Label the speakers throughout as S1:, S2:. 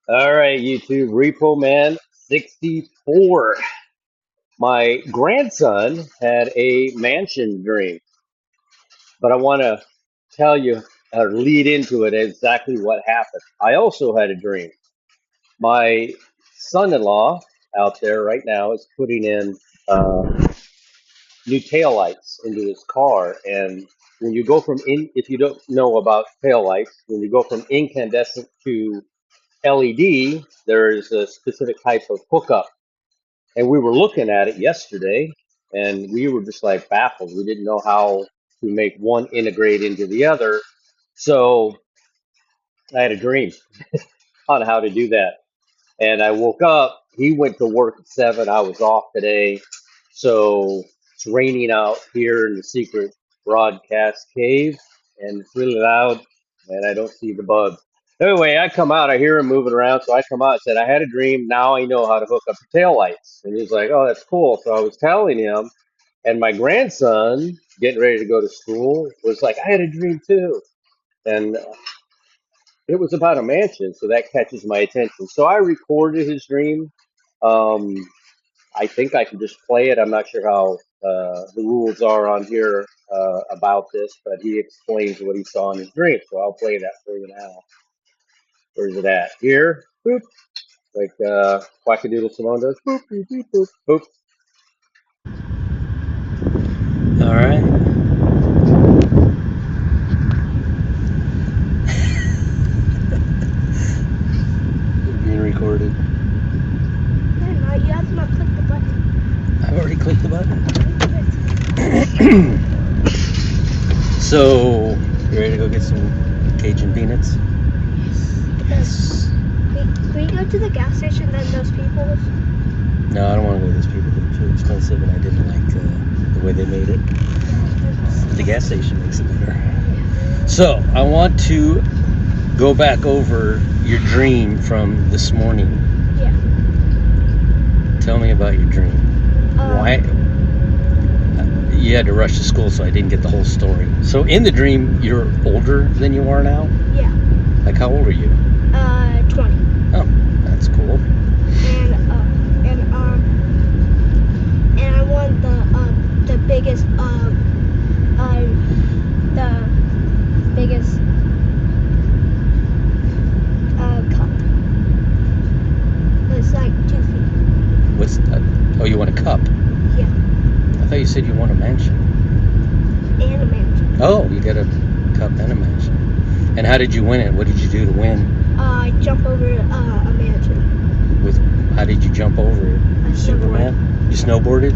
S1: All right, YouTube, Repo Man 64. My grandson had a mansion dream, but I want to tell you or lead into it exactly what happened. I also had a dream. My son-in-law out there right now is putting in new taillights into his car, and when you go from if you don't know about taillights, when you go from incandescent to LED, there's a specific type of hookup. And we were looking at it yesterday, and we were just like baffled. We didn't know how to make one integrate into the other. So I had a dream on how to do that. And I woke up. He went to work at 7. I was off today. So it's raining out here in the secret broadcast cave, and it's really loud, and I don't see the bugs. Anyway, I come out. I hear him moving around. So I come out and said, I had a dream. Now I know how to hook up the tail lights. And he's like, oh, that's cool. So I was telling him, and my grandson, getting ready to go to school, was like, I had a dream too. And it was about a mansion, so that catches my attention. So I recorded his dream. Um, I think I can just play it. I'm not sure how the rules are on here about this, but he explains what he saw in his dream. So I'll play that for you now. Where's it at? Here. Boop. Like Wackadoodle Simone does. Boop, boop, boop, boop, boop. All right. Being recorded.
S2: No, no, you have to not click the button.
S1: I've already clicked the button. So, you ready to go get some Cajun peanuts?
S2: Yes. Can we go to the gas station then those people's?
S1: No, I don't want to go to those people. They're too expensive, and I didn't like the way they made it. The gas station makes it better. So, I want to go back over your dream from this morning.
S2: Yeah.
S1: Tell me about your dream. Why? You had to rush to school, so I didn't get the whole story. So, in the dream, you're older than you are now?
S2: Yeah.
S1: Like, how old are you?
S2: 20.
S1: Oh, that's cool.
S2: And I want the biggest cup. It's like 2 feet.
S1: What's that? Oh, you want a cup?
S2: Yeah.
S1: I thought you said you want a mansion.
S2: And a mansion.
S1: Oh, you got a cup and a mansion. And how did you win it? What did you do to win?
S2: I jump over a mansion.
S1: How did you jump over it? Superman? You snowboarded?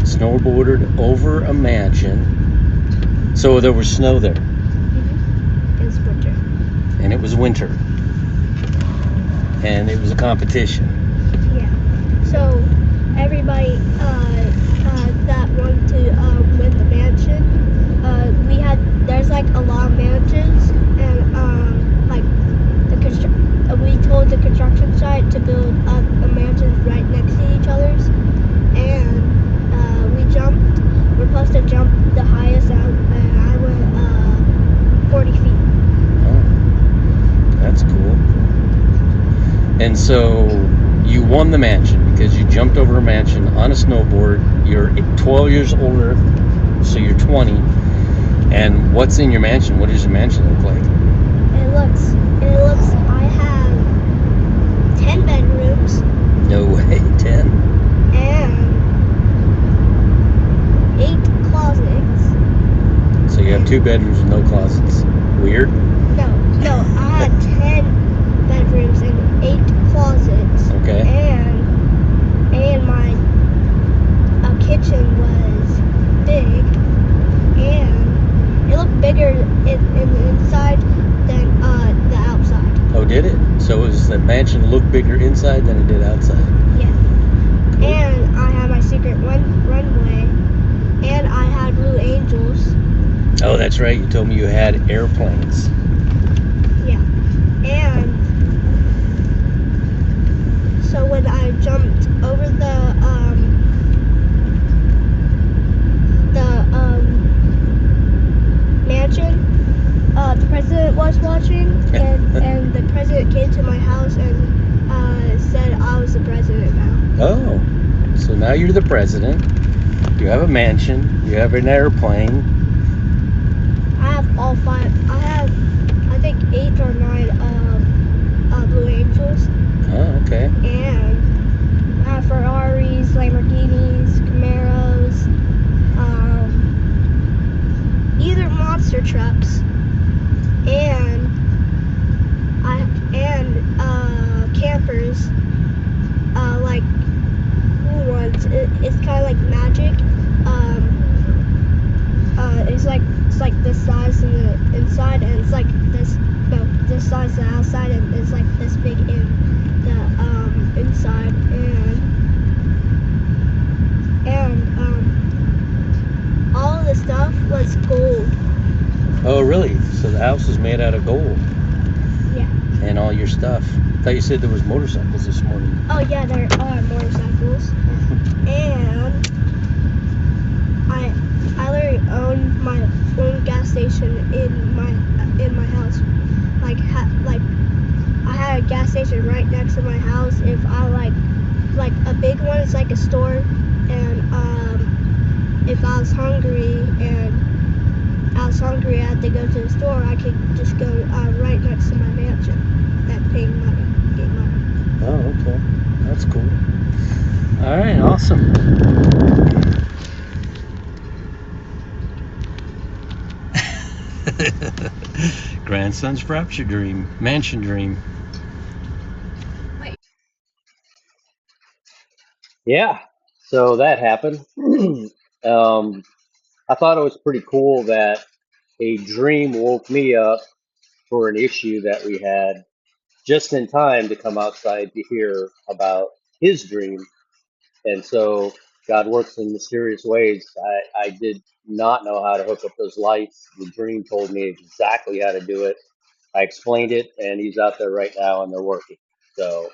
S1: Snowboarded over a mansion. So there was snow there.
S2: Mm-hmm. It was winter.
S1: And it was winter. And it was a competition.
S2: Yeah. So everybody that wanted to win the mansion, there's like a lot of mansions, and like we told the construction site to build the mansions right next to each other's, and we jumped. We're supposed to jump the highest out, and I went 40 feet.
S1: Oh, that's cool. And so you won the mansion because you jumped over a mansion on a snowboard. You're 12 years older, so you're 20. And what's in your mansion? What does your mansion look like?
S2: I have 10 bedrooms.
S1: No way, 10.
S2: And 8 closets.
S1: So you have 2 bedrooms with no closets. Weird?
S2: No, I had 10 bedrooms and 8 closets.
S1: Okay.
S2: And my kitchen was big, and it looked bigger in the inside than the outside.
S1: Oh, did it? So was the mansion look bigger inside than it did outside?
S2: Yeah. Cool. And I had my secret runway, and I had Blue Angels.
S1: Oh, that's right. You told me you had airplanes.
S2: Yeah. And so when I jumped over the mansion, the president was I was watching, and the president came to my house and said I was the president now.
S3: Oh, so now you're the president. You have a mansion. You have an airplane.
S2: I have all 5. I have, I think, 8 or 9 Blue Angels,
S3: Oh, okay.
S2: and I have Ferraris, Lamborghinis, Camaros, either monster trucks, and campers, like cool ones. It's kind of like magic. It's like this size in the inside, and it's like this size on the outside, and it's like this big in the inside, and all of the stuff was gold.
S3: Oh, really? So the house is made out of gold
S2: Yeah.
S3: and all your stuff. I thought you said there was motorcycles this morning.
S2: Oh yeah, there are motorcycles, and I literally own my own gas station in my house. Like I had a gas station right next to my house. If I like a big one, it's like a store, and if I was hungry I had to go to the store, I could just go right next to my mansion and pay money, get money.
S3: Oh, okay. That's cool. All right, awesome. Grandson's rapture dream, mansion dream.
S1: Yeah, so that happened. I thought it was pretty cool that a dream woke me up for an issue that we had just in time to come outside to hear about his dream. And so God works in mysterious ways. I did not know how to hook up those lights. The dream told me exactly how to do it. I explained it, and he's out there right now, and they're working. So,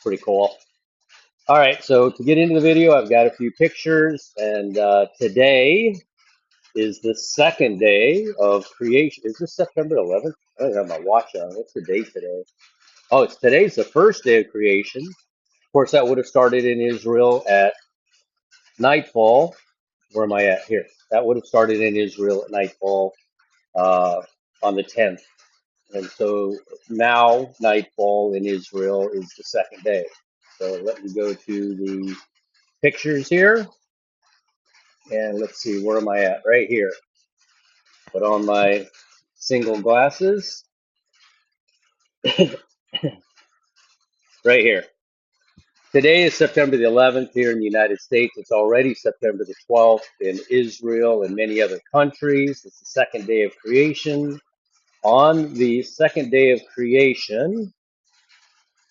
S1: pretty cool. All right, so to get into the video, I've got a few pictures, and today is the second day of creation. Is this September 11th? I don't have my watch on. What's the date today? Oh, today's the first day of creation. Of course, that would have started in Israel at nightfall. Where am I at here? That would have started in Israel at nightfall uh, on the 10th. And so now nightfall in Israel is the second day. So let me go to the pictures here. And let's see, where am I at? Right here. Put on my single glasses. Right here. Today is September the 11th here in the United States. It's already September the 12th in Israel and many other countries. It's the second day of creation. On the second day of creation,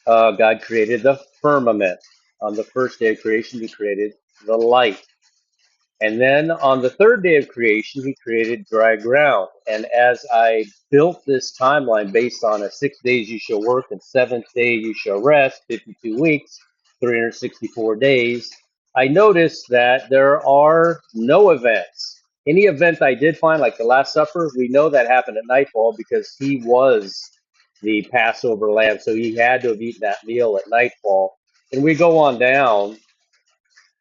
S1: God created the firmament. On the first day of creation, He created the light. And then on the third day of creation, He created dry ground. And as I built this timeline based on a 6 days you shall work and seventh day you shall rest, 52 weeks, 364 days, I noticed that there are no events. Any event I did find, like the Last Supper, we know that happened at nightfall because He was the Passover lamb. So He had to have eaten that meal at nightfall. And we go on down,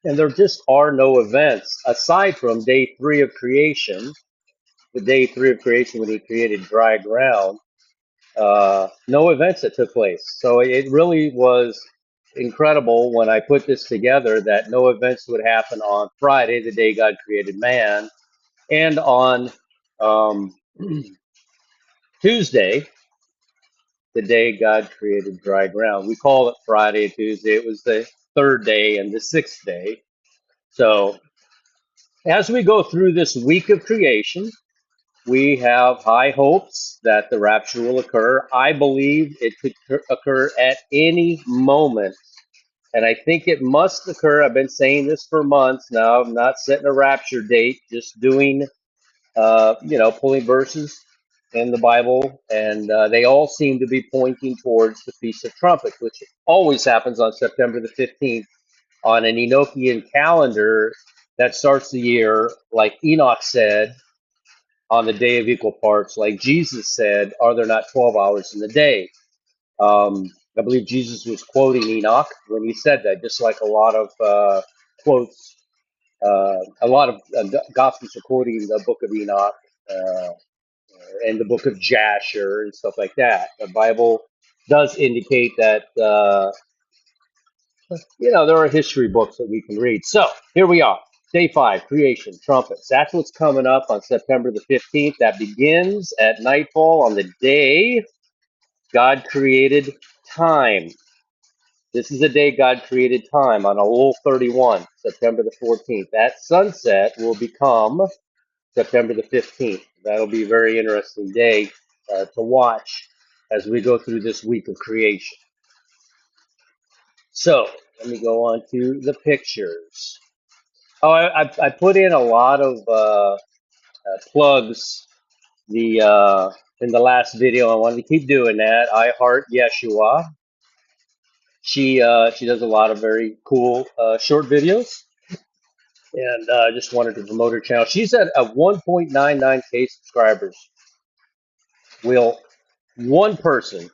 S1: and there just are no events aside from day 3 of creation, the day 3 of creation when He created dry ground. No events that took place. So it really was incredible when I put this together that no events would happen on Friday, the day God created man, and on um, Tuesday, the day God created dry ground. We call it Friday and Tuesday. It was the third day and the sixth day. So as we go through this week of creation, we have high hopes that the rapture will occur. I believe it could occur at any moment. And I think it must occur. I've been saying this for months now. I'm not setting a rapture date, just doing, pulling verses in the Bible. And they all seem to be pointing towards the Feast of Trumpets, which always happens on September the 15th on an Enochian calendar that starts the year, like Enoch said, on the day of equal parts, like Jesus said, "Are there not 12 hours in the day?" I believe Jesus was quoting Enoch when he said that, just like a lot of quotes, a lot of gospels are quoting the book of Enoch uh, and the book of Jasher and stuff like that. The Bible does indicate that, there are history books that we can read. So here we are. Day 5, creation, trumpets. That's what's coming up on September the 15th. That begins at nightfall on the day God created time. This is the day God created time on Elul 31, September the 14th. That sunset will become September the 15th. That'll be a very interesting day to watch as we go through this week of creation. So let me go on to the pictures. Oh, I put in a lot of plugs in the last video. I wanted to keep doing that. I Heart Yeshua. She does a lot of very cool short videos, and I just wanted to promote her channel. She's at 1.99K subscribers. Will one person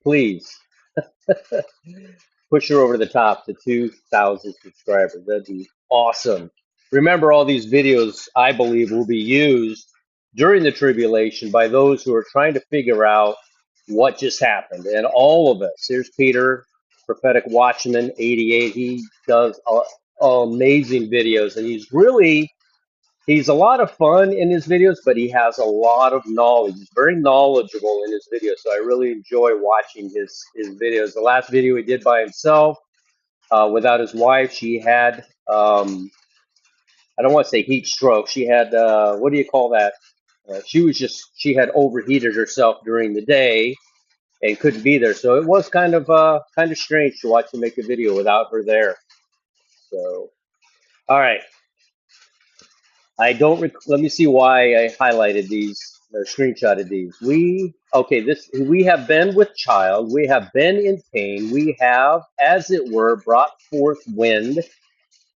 S1: please push her over the top to 2,000 subscribers? That'd be awesome. Remember, all these videos, I believe, will be used during the tribulation by those who are trying to figure out what just happened. And all of us, here's Peter, Prophetic Watchman 88. He does amazing videos, and he's a lot of fun in his videos, but he has a lot of knowledge. He's very knowledgeable in his videos, so I really enjoy watching his videos. The last video he did by himself, without his wife, she had I don't want to say heat stroke. She had what do you call that? She had overheated herself during the day and couldn't be there, so it was kind of strange to watch him make a video without her there. So, all right. Let me see why I highlighted these or screenshotted these. We have been with child. We have been in pain. We have, as it were, brought forth wind.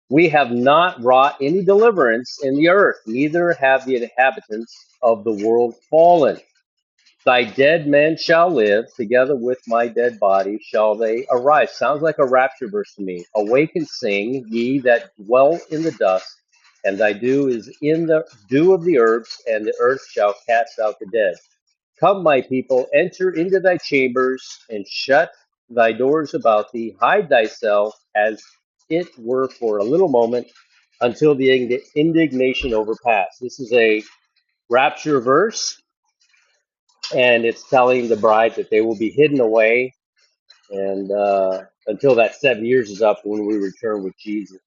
S1: We have not wrought any deliverance in the earth, neither have the inhabitants of the world fallen. Thy dead men shall live, together with my dead body shall they arise. Sounds like a rapture verse to me. Awake and sing, ye that dwell in the dust, and thy dew is in the dew of the herbs, and the earth shall cast out the dead. Come, my people, enter into thy chambers, and shut thy doors about thee. Hide thyself as it were for a little moment, until the indignation overpass. This is a rapture verse, and it's telling the bride that they will be hidden away and until that 7 years is up when we return with Jesus.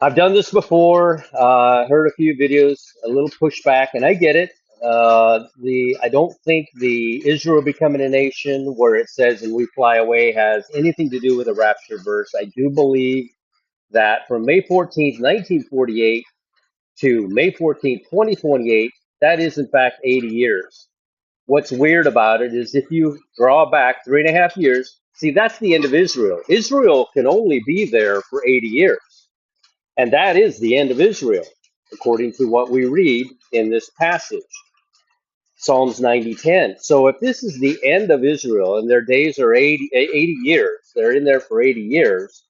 S1: I've done this before. Heard a few videos, a little pushback, and I get it. I don't think the Israel becoming a nation, where it says "and we fly away," has anything to do with a rapture verse. I do believe that from May 14th, 1948 to May 14th, 2028, that is in fact 80 years. What's weird about it is if you draw back 3.5 years, see, that's the end of Israel. Israel can only be there for 80 years. And that is the end of Israel, according to what we read in this passage, Psalms 90:10. So if this is the end of Israel and their days are 80 years, they're in there for 80 years,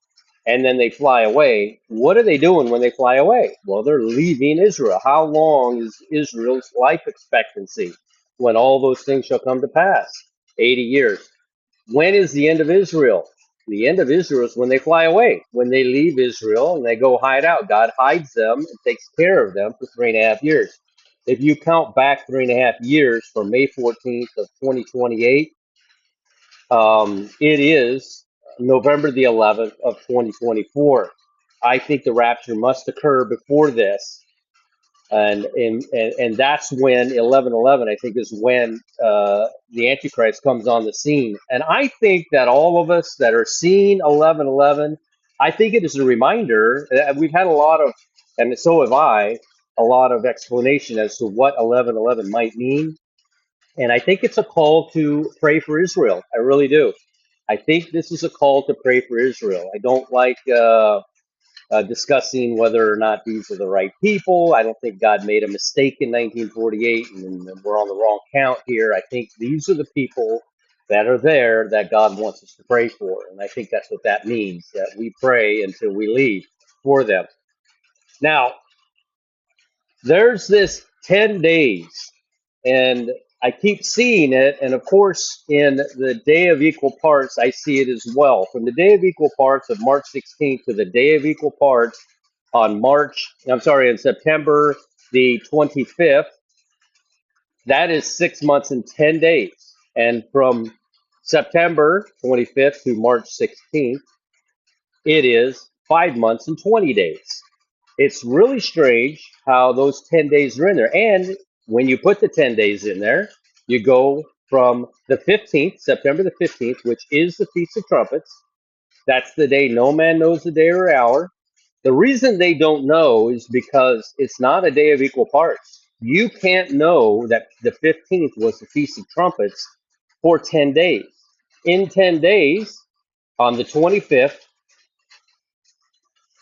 S1: and then they fly away, what are they doing when they fly away? Well, they're leaving Israel. How long is Israel's life expectancy when all those things shall come to pass? 80 years. When is the end of Israel? The end of Israel is when they fly away, when they leave Israel and they go hide out. God hides them and takes care of them for 3.5 years. If you count back 3.5 years from May 14th of 2028, it is November the 11th of 2024. I think the rapture must occur before this, and that's when 11:11, I think, is when the Antichrist comes on the scene. And I think that all of us that are seeing 11:11, I think it is a reminder. We've had a lot of, and so have I, a lot of explanation as to what 11:11 might mean. And I think it's a call to pray for Israel. I really do. I think this is a call to pray for Israel. I don't like discussing whether or not these are the right people. I don't think God made a mistake in 1948 and we're on the wrong count here. I think these are the people that are there that God wants us to pray for. And I think that's what that means, that we pray until we leave for them. Now, there's this 10 days, and I keep seeing it. And of course, in the Day of Equal Parts, I see it as well. From the Day of Equal Parts of March 16th to the Day of Equal Parts in September the 25th, that is 6 months and 10 days. And from September 25th to March 16th, it is 5 months and 20 days. It's really strange how those 10 days are in there. And when you put the 10 days in there, you go from the 15th, September the 15th, which is the Feast of Trumpets. That's the day no man knows the day or hour. The reason they don't know is because it's not a day of equal parts. You can't know that the 15th was the Feast of Trumpets for 10 days. In 10 days, on the 25th,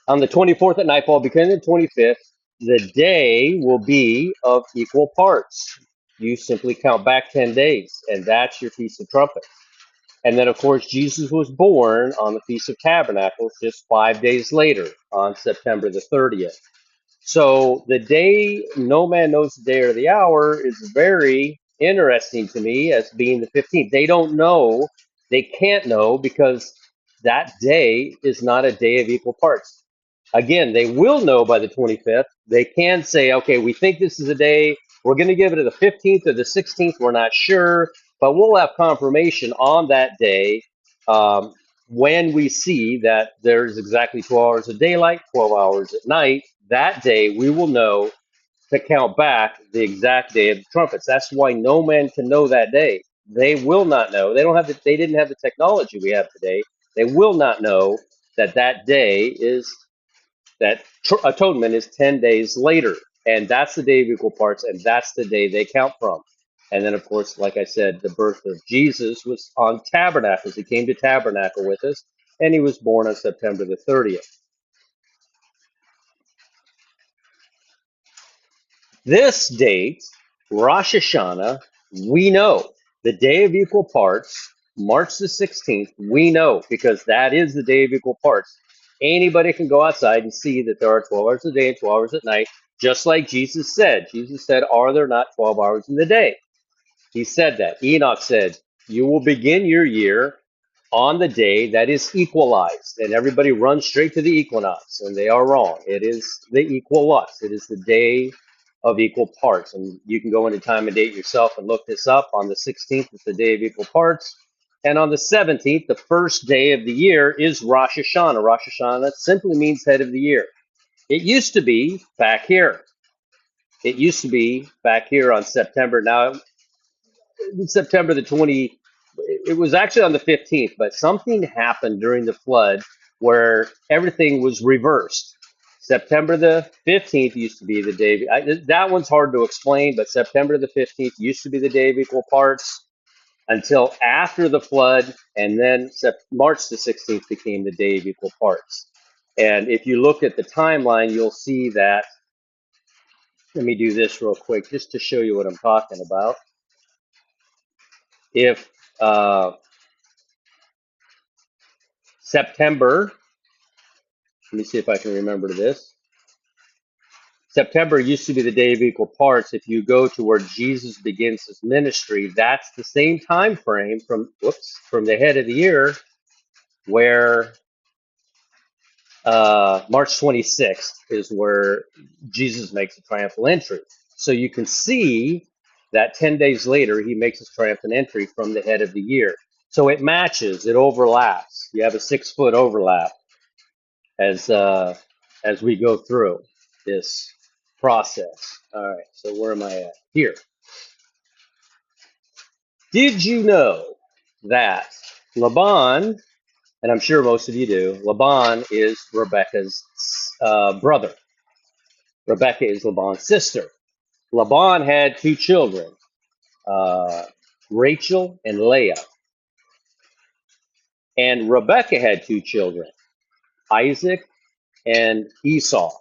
S1: on the 24th at nightfall, beginning the 25th, the day will be of equal parts. You simply count back 10 days, and that's your Feast of Trumpets. And then, of course, Jesus was born on the Feast of Tabernacles just 5 days later on September the 30th. So the day no man knows the day or the hour is very interesting to me as being the 15th. They don't know, they can't know because that day is not a day of equal parts. Again, they will know by the 25th. They can say, okay, we think this is a day. We're going to give it to the 15th or the 16th. We're not sure, but we'll have confirmation on that day when we see that there's exactly 12 hours of daylight, 12 hours at night. That day we will know to count back the exact day of the trumpets. That's why no man can know that day. They will not know. They don't have the, they didn't have the technology we have today. They will not know that that day is that atonement is 10 days later. And that's the day of equal parts, and that's the day they count from. And then, of course, like I said, the birth of Jesus was on Tabernacles. He came to tabernacle with us, and he was born on September the 30th. This date, Rosh Hashanah, we know. The day of equal parts, March the 16th, we know because that is the day of equal parts. Anybody can go outside and see that there are 12 hours a day and 12 hours at night, just like Jesus said. Jesus said, are there not 12 hours in the day? He said that. Enoch said, you will begin your year on the day that is equalized. And everybody runs straight to the equinox, and they are wrong. It is the equalux. It is the day of equal parts. And you can go into time and date yourself and look this up. On the 16th, it's the day of equal parts. And on the 17th, the first day of the year, is Rosh Hashanah. Rosh Hashanah simply means head of the year. It used to be back here. It used to be back here on September. Now, September the 20, it was actually on the 15th, but something happened during the flood where everything was reversed. September the 15th used to be the day. That one's hard to explain, but September the 15th used to be the day of equal parts until after the flood, and then March the 16th became the day of equal parts. And if you look at the timeline, you'll see that. Let me do this real quick just to show you what I'm talking about. If September, let me see if I can remember this. September used to be the day of equal parts. If you go to where Jesus begins his ministry, that's the same time frame from the head of the year where March 26th is where Jesus makes a triumphal entry. So you can see that 10 days later, he makes his triumphant entry from the head of the year. So it matches, it overlaps. You have a 6-foot overlap as we go through this process. All right, so where am I at? Here. Did you know that Laban, and I'm sure most of you do, Laban is Rebekah's brother. Rebekah is Laban's sister. Laban had 2 children, Rachel and Leah. And Rebekah had 2 children, Isaac and Esau.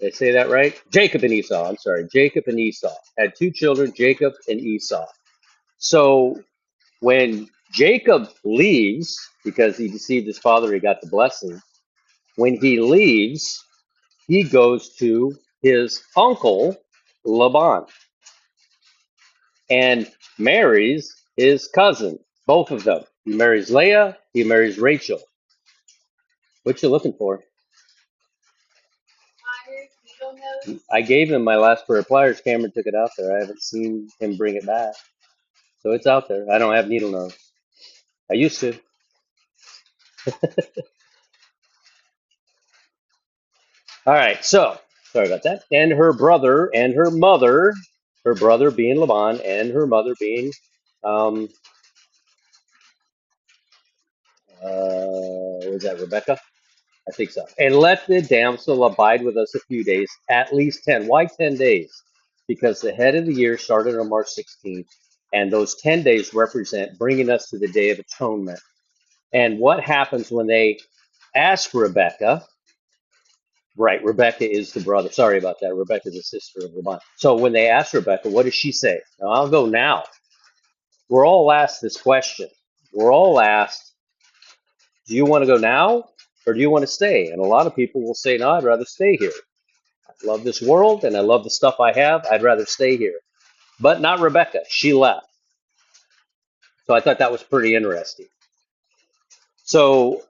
S1: Did I say that right? Jacob and Esau. I'm sorry. Jacob and Esau had two children, Jacob and Esau. So when Jacob leaves, because he deceived his father, he got the blessing. When he leaves, he goes to his uncle Laban and marries his cousin, both of them. He marries Leah, he marries Rachel. What you looking for? I gave him my last pair of pliers. Cameron took it out there. I haven't seen him bring it back. So it's out there. I don't have needle nose. I used to. All right, so sorry about that. And her brother and her mother, her brother being Laban and her mother being, um, was that Rebecca? I think so. And let the damsel abide with us a few days, at least 10. Why 10 days? Because the head of the year started on March 16th, and those 10 days represent bringing us to the Day of Atonement. And what happens when they ask Rebecca? Right, Rebecca is the brother. Sorry about that. Rebecca is the sister of Laban. So when they ask Rebecca, what does she say? Now, I'll go now. We're all asked this question. We're all asked, do you want to go now or do you want to stay? And a lot of people will say, no, I'd rather stay here. I love this world and I love the stuff I have. I'd rather stay here. But not Rebecca. She left. So I thought that was pretty interesting. So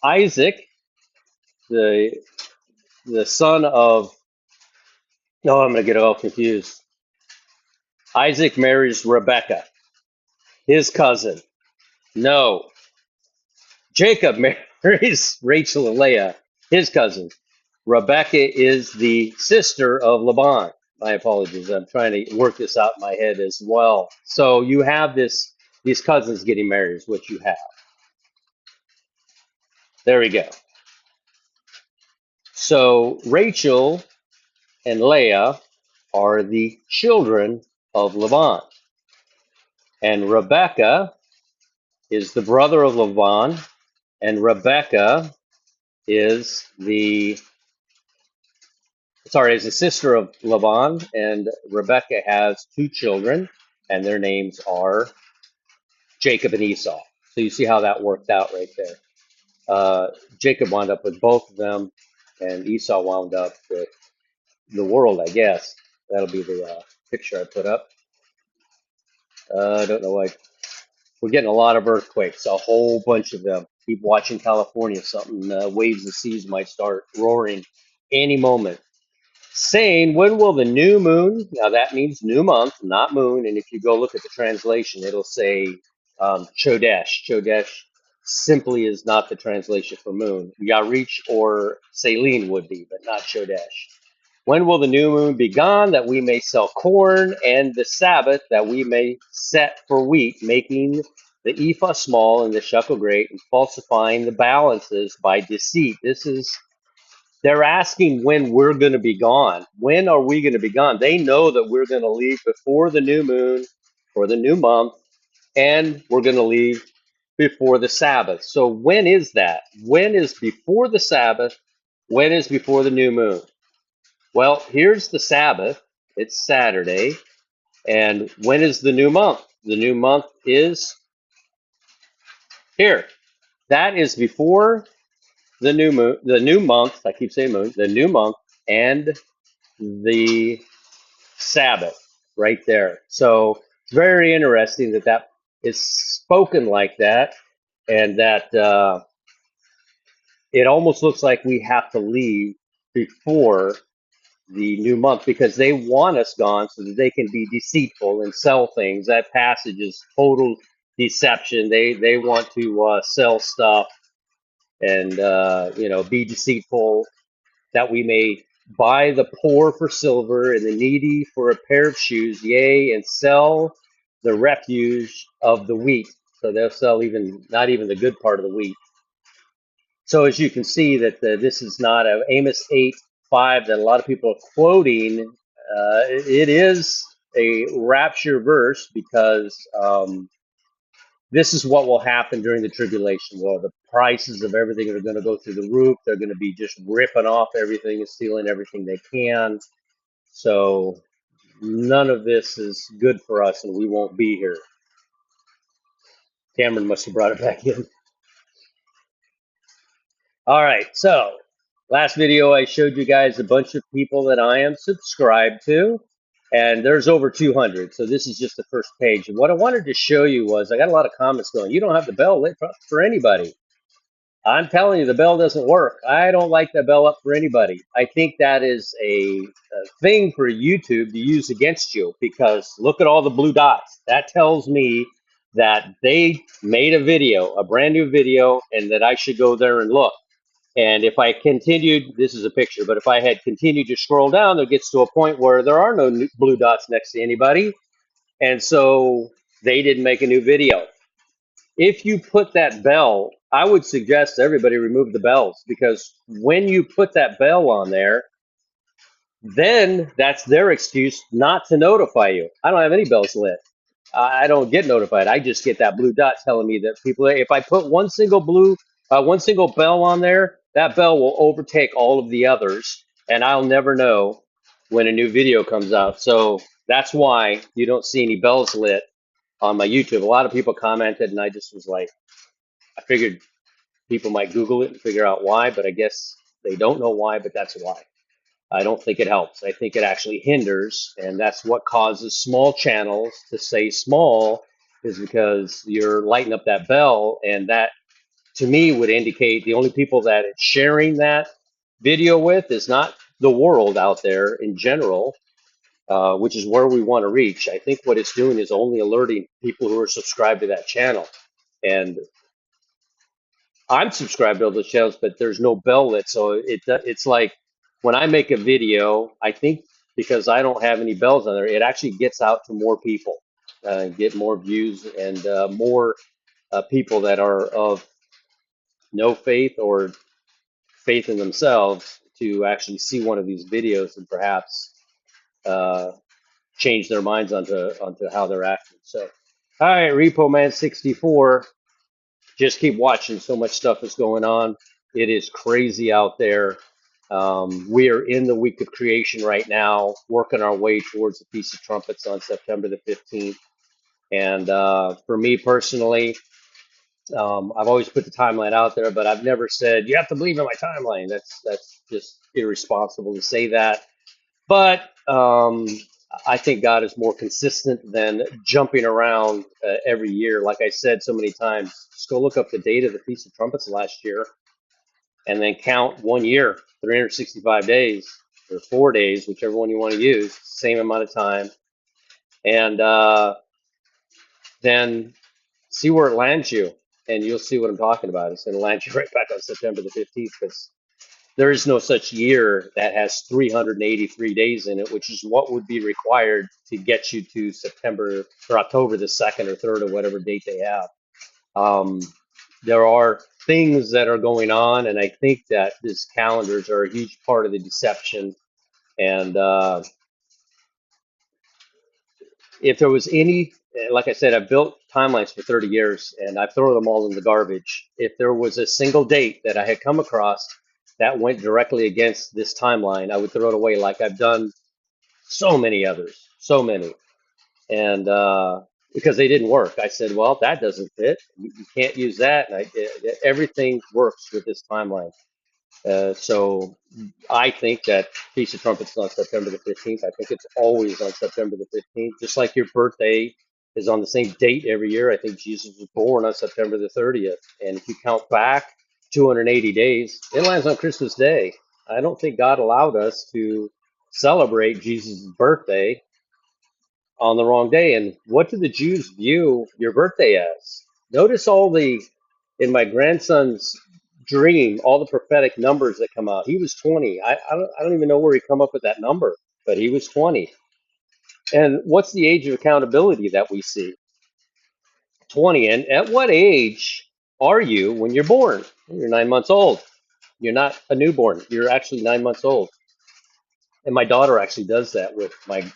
S1: Isaac, the son of, no, I'm going to get all confused. Isaac marries Rebecca, his cousin. No. Jacob marries Rachel and Leah, his cousin. Rebecca is the sister of Laban. My apologies. I'm trying to work this out in my head as well. So you have these cousins getting married is what you have. There we go. So Rachel and Leah are the children of Laban. And Rebecca is the brother of Laban. And Rebecca is is the sister of Laban. And Rebecca has two children, and their names are Jacob and Esau. So you see how that worked out right there. Jacob wound up with both of them, and Esau wound up with the world, I guess. That'll be the picture I put up. I don't know why. We're getting a lot of earthquakes, a whole bunch of them. Keep watching California. Something, waves and seas might start roaring any moment. Saying, when will the new moon? Now that means new month, not moon. And if you go look at the translation, it'll say Chodesh. Chodesh simply is not the translation for moon. Yarich or Selene would be, but not Chodesh. When will the new moon be gone, that we may sell corn, and the Sabbath, that we may set for wheat, making the ephah small and the shekel great, and falsifying the balances by deceit? They're asking when we're going to be gone. When are we going to be gone? They know that we're going to leave before the new moon or the new month, and we're going to leave before the Sabbath. So when is that? When is before the Sabbath? When is before the new moon? Well, here's the Sabbath. It's Saturday. And when is the new month? The new month is here. That is before the new moon, the new month. I keep saying moon, the new month, and the Sabbath right there. So it's very interesting that that is spoken like that, and that it almost looks like we have to leave before the new month because they want us gone so that they can be deceitful and sell things. That passage is total deception. They want to sell stuff and be deceitful, that we may buy the poor for silver and the needy for a pair of shoes, yea, and sell the refuse of the wheat. So they'll sell even not even the good part of the wheat. So as you can see that this is not a Amos 8:5 that a lot of people are quoting. It is a rapture verse because this is what will happen during the tribulation. Well, the prices of everything are going to go through the roof. They're going to be just ripping off everything and stealing everything they can. So none of this is good for us, and we won't be here. Cameron must have brought it back in. All right, so last video I showed you guys a bunch of people that I am subscribed to, and there's over 200. So this is just the first page. And what I wanted to show you was I got a lot of comments going, you don't have the bell lit for anybody. I'm telling you, the bell doesn't work. I don't like the bell up for anybody. I think that is a thing for YouTube to use against you, because look at all the blue dots. That tells me that they made a video, a brand new video, and that I should go there and look. And if I continued, this is a picture, but if I had continued to scroll down, it gets to a point where there are no blue dots next to anybody. And so they didn't make a new video. If you put that bell, I would suggest everybody remove the bells, because when you put that bell on there, then that's their excuse not to notify you. I don't have any bells lit. I don't get notified. I just get that blue dot telling me that people, if I put one single bell on there, that bell will overtake all of the others, and I'll never know when a new video comes out. So that's why you don't see any bells lit on my YouTube. A lot of people commented, and I just was like, I figured people might Google it and figure out why, but I guess they don't know why, but that's why. I don't think it helps. I think it actually hinders, and that's what causes small channels to stay small, is because you're lighting up that bell, and that to me would indicate the only people that it's sharing that video with is not the world out there in general, which is where we want to reach. I think what it's doing is only alerting people who are subscribed to that channel. And I'm subscribed to all those channels, but there's no bell lit. So it's like when I make a video, I think because I don't have any bells on there, it actually gets out to more people, get more views, and more people that are of no faith or faith in themselves to actually see one of these videos and perhaps uh, change their minds onto how they're acting. So, all right, Repo Man 64. Just keep watching. So much stuff is going on. It is crazy out there. We are in the week of creation right now, working our way towards the Feast of Trumpets on September the 15th. And for me personally, I've always put the timeline out there, but I've never said you have to believe in my timeline. That's just irresponsible to say that. But I think God is more consistent than jumping around every year. Like I said so many times, just go look up the date of the Feast of Trumpets last year, and then count 1 year, 365 days, or 4 days, whichever one you want to use, same amount of time, and then see where it lands you, and you'll see what I'm talking about. It's going to land you right back on September the 15th, because there is no such year that has 383 days in it, which is what would be required to get you to September or October the 2nd or 3rd or whatever date they have. There are things that are going on, and I think that these calendars are a huge part of the deception. And if there was any, like I said, I've built timelines for 30 years and I've thrown them all in the garbage. If there was a single date that I had come across that went directly against this timeline, I would throw it away, like I've done so many others, so many. And because they didn't work, I said, well, that doesn't fit. You can't use that. And everything works with this timeline. So I think that Feast of Trumpets is on September the 15th. I think it's always on September the 15th, just like your birthday is on the same date every year. I think Jesus was born on September the 30th. And if you count back 280 days, it lands on Christmas Day. I don't think God allowed us to celebrate Jesus' birthday on the wrong day. And what do the Jews view your birthday as? Notice in my grandson's dream, all the prophetic numbers that come out. He was 20. I don't even know where he come up with that number, but he was 20. And what's the age of accountability that we see? 20. And at what age are you when you're born? You're 9 months old. You're not a newborn. You're actually 9 months old. And my daughter actually does that with my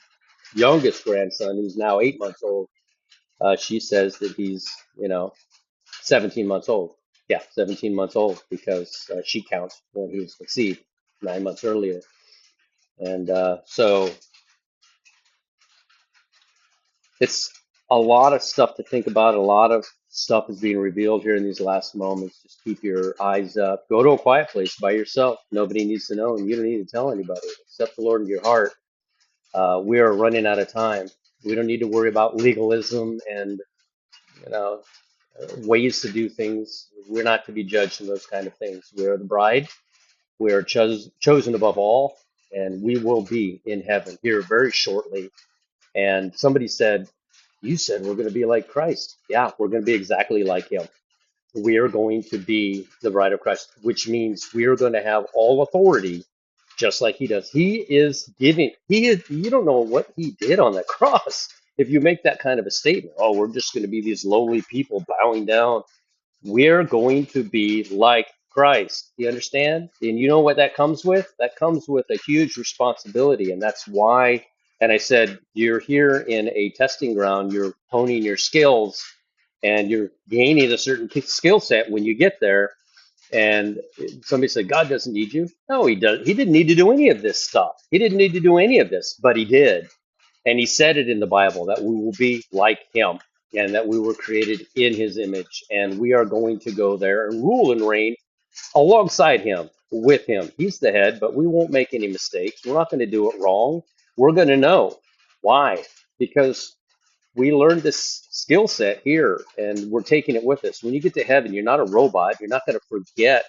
S1: youngest grandson, who's now 8 months old. She says that he's, 17 months old. Yeah, 17 months old because she counts when he was conceived 9 months earlier. And so it's a lot of stuff to think about. A lot of stuff is being revealed here in these last moments. Just keep your eyes up. Go to a quiet place by yourself. Nobody needs to know, and you don't need to tell anybody except the Lord in your heart. We are running out of time. We don't need to worry about legalism and you know ways to do things. We're not to be judged in those kind of things. We are the bride. We are chosen above all, and we will be in heaven here very shortly. And somebody said, "You said we're going to be like Christ." Yeah, we're going to be exactly like him. We are going to be the bride of Christ, which means we are going to have all authority just like he does. He is giving, you don't know what he did on the cross. If you make that kind of a statement, oh, we're just going to be these lowly people bowing down, we're going to be like Christ. You understand? And you know what that comes with? That comes with a huge responsibility. And that's why, and I said, you're here in a testing ground, you're honing your skills and you're gaining a certain skill set when you get there. And somebody said, God doesn't need you. No, he doesn't. He didn't need to do any of this stuff. He didn't need to do any of this, but he did. And he said it in the Bible that we will be like him and that we were created in his image. And we are going to go there and rule and reign alongside him, with him. He's the head, but we won't make any mistakes. We're not going to do it wrong. We're going to know. Why? Because we learned this skill set here and we're taking it with us. When you get to heaven, you're not a robot. You're not going to forget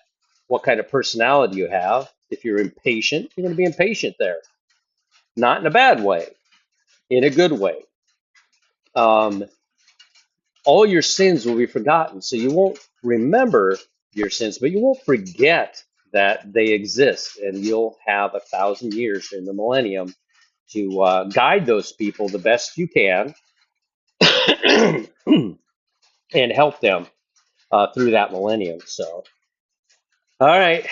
S1: what kind of personality you have. If you're impatient, you're going to be impatient there. Not in a bad way, in a good way. Um, all your sins will be forgotten. So you won't remember your sins, but you won't forget that they exist. And you'll have 1,000 years in the millennium to guide those people the best you can and help them through that millennium. So, all right,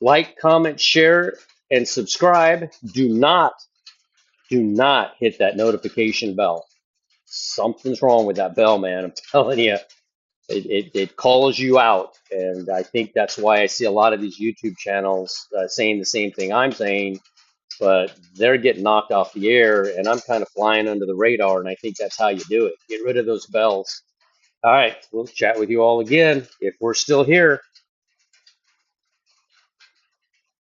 S1: like, comment, share, and subscribe. Do not hit that notification bell. Something's wrong with that bell, man. I'm telling you, it calls you out. And I think that's why I see a lot of these YouTube channels saying the same thing I'm saying, but they're getting knocked off the air, and I'm kind of flying under the radar. And I think that's how you do it. Get rid of those bells. All right, we'll chat with you all again if we're still here.